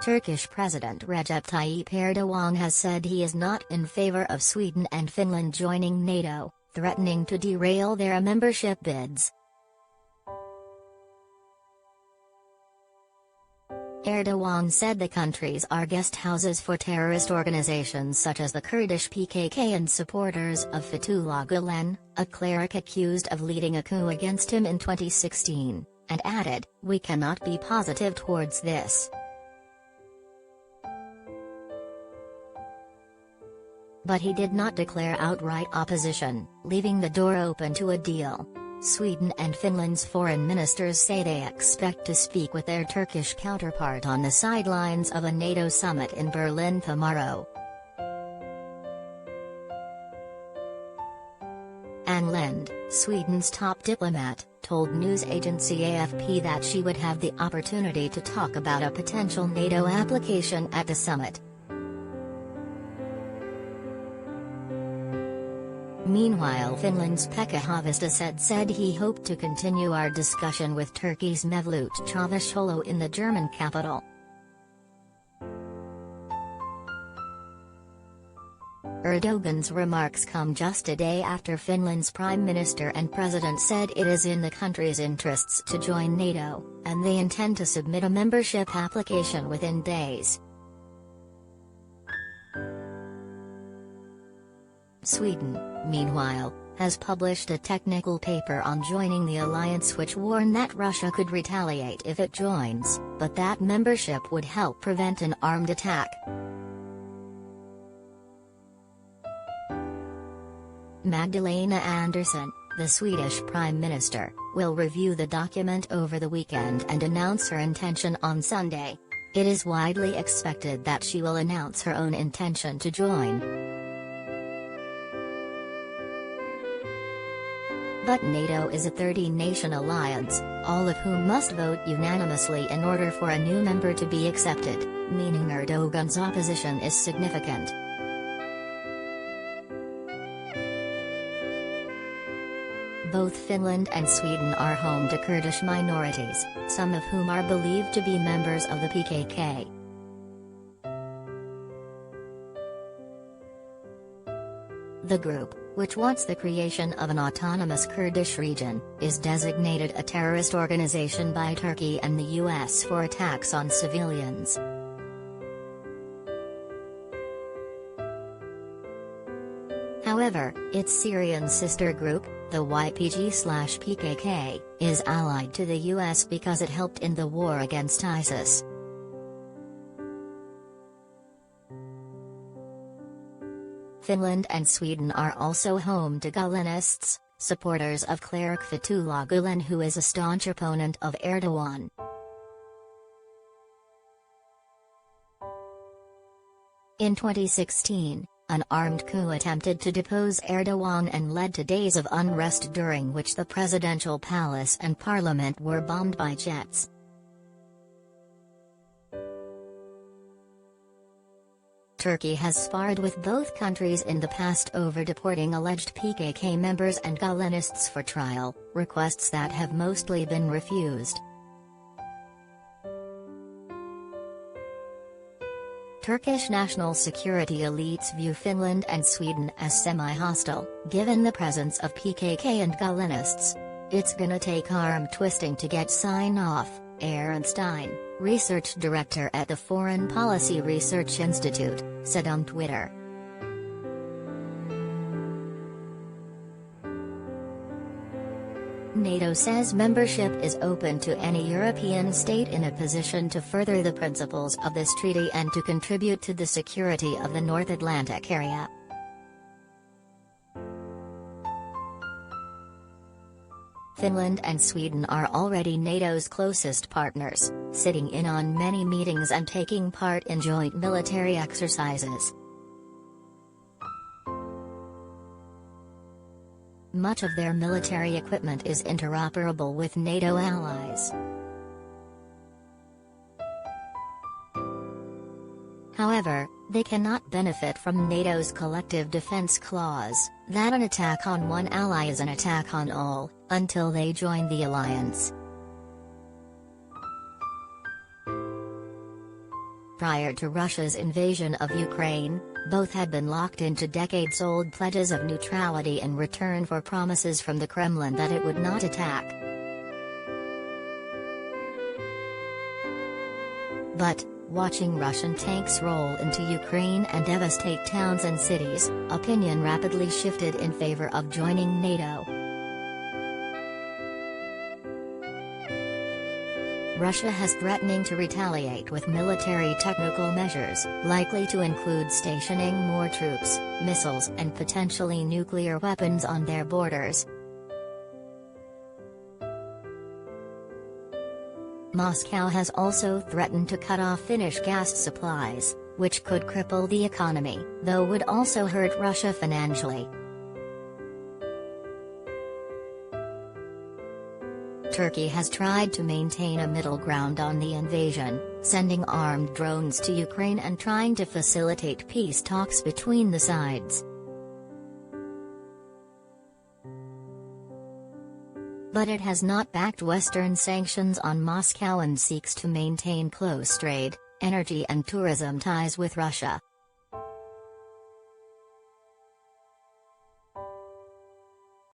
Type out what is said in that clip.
Turkish President Recep Tayyip Erdogan has said he is not in favor of Sweden and Finland joining NATO, threatening to derail their membership bids. Erdogan said the countries are guest houses for terrorist organizations such as the Kurdish PKK and supporters of Fethullah Gulen, a cleric accused of leading a coup against him in 2016, and added, "We cannot be positive towards this." But he did not declare outright opposition, leaving the door open to a deal. Sweden and Finland's foreign ministers say they expect to speak with their Turkish counterpart on the sidelines of a NATO summit in Berlin tomorrow. Ann Linde, Sweden's top diplomat, told news agency AFP that she would have the opportunity to talk about a potential NATO application at the summit. Meanwhile, Finland's Pekka Haavisto said he hoped to continue our discussion with Turkey's Mevlut Çavuşoğlu in the German capital. Erdogan's remarks come just a day after Finland's prime minister and president said it is in the country's interests to join NATO, and they intend to submit a membership application within days. Sweden, meanwhile, has published a technical paper on joining the alliance which warned that Russia could retaliate if it joins, but that membership would help prevent an armed attack. Magdalena Andersson, the Swedish Prime Minister, will review the document over the weekend and announce her intention on Sunday. It is widely expected that she will announce her own intention to join. But NATO is a 30-nation alliance, all of whom must vote unanimously in order for a new member to be accepted, meaning Erdogan's opposition is significant. Both Finland and Sweden are home to Kurdish minorities, some of whom are believed to be members of the PKK. The group, which wants the creation of an autonomous Kurdish region, is designated a terrorist organization by Turkey and the US for attacks on civilians. However, its Syrian sister group, the YPG/PKK, is allied to the US because it helped in the war against ISIS. Finland and Sweden are also home to Gulenists, supporters of cleric Fethullah Gulen, who is a staunch opponent of Erdogan. In 2016, an armed coup attempted to depose Erdogan and led to days of unrest during which the presidential palace and parliament were bombed by jets. Turkey has sparred with both countries in the past over deporting alleged PKK members and Gulenists for trial, requests that have mostly been refused. Turkish national security elites view Finland and Sweden as semi-hostile, given the presence of PKK and Gulenists. It's gonna take arm twisting to get sign-off, Ehrenstein, research director at the Foreign Policy Research Institute, said on Twitter. NATO says membership is open to any European state in a position to further the principles of this treaty and to contribute to the security of the North Atlantic area. Finland and Sweden are already NATO's closest partners, sitting in on many meetings and taking part in joint military exercises. Much of their military equipment is interoperable with NATO allies. However, they cannot benefit from NATO's collective defense clause, that an attack on one ally is an attack on all, until they join the alliance. Prior to Russia's invasion of Ukraine, both had been locked into decades-old pledges of neutrality in return for promises from the Kremlin that it would not attack. But, watching Russian tanks roll into Ukraine and devastate towns and cities, opinion rapidly shifted in favor of joining NATO. Russia has threatening to retaliate with military technical measures, likely to include stationing more troops, missiles and potentially nuclear weapons on their borders. Moscow has also threatened to cut off Finnish gas supplies, which could cripple the economy, though would also hurt Russia financially. Turkey has tried to maintain a middle ground on the invasion, sending armed drones to Ukraine and trying to facilitate peace talks between the sides. But it has not backed Western sanctions on Moscow and seeks to maintain close trade, energy and tourism ties with Russia.